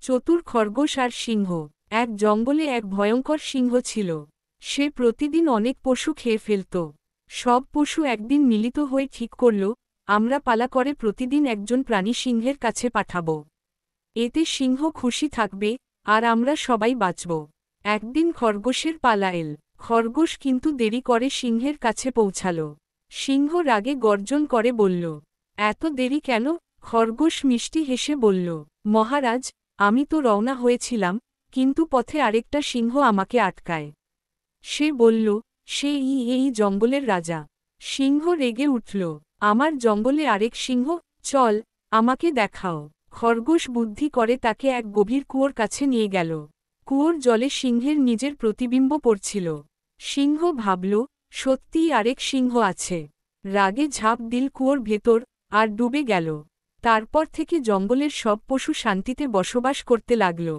চতুর খরগোশ আর সিংহ। এক জঙ্গলে এক ভয়ঙ্কর সিংহ ছিল। সে প্রতিদিন অনেক পশু খেয়ে ফেলত। সব পশু একদিন মিলিত হয়ে ঠিক করল, আমরা পালা করে প্রতিদিন একজন প্রাণী সিংহের কাছে পাঠাব। এতে সিংহ খুশি থাকবে, আর আমরা সবাই বাঁচব। একদিন খরগোশের পালা এল। খরগোশ কিন্তু দেরি করে সিংহের কাছে পৌঁছাল। সিংহ রাগে গর্জন করে বলল, এত দেরি কেন? খরগোশ মিষ্টি হেসে বলল, মহারাজ, আমি তো রওনা হয়েছিলাম, কিন্তু পথে আরেকটা সিংহ আমাকে আটকায়। সে বলল, সে এই জঙ্গলের রাজা। সিংহ রেগে উঠল, আমার জঙ্গলে আরেক সিংহ? চল, আমাকে দেখাও। খরগোশ বুদ্ধি করে তাকে এক গভীর কুয়োর কাছে নিয়ে গেল। কুয়োর জলে সিংহের নিজের প্রতিবিম্ব পড়ছিল। সিংহ ভাবল, সত্যিই আরেক সিংহ আছে। রাগে ঝাঁপ দিল কুয়োর ভেতর, আর ডুবে গেল। তারপর থেকে জঙ্গলের সব পশু শান্তিতে বসবাস করতে লাগল।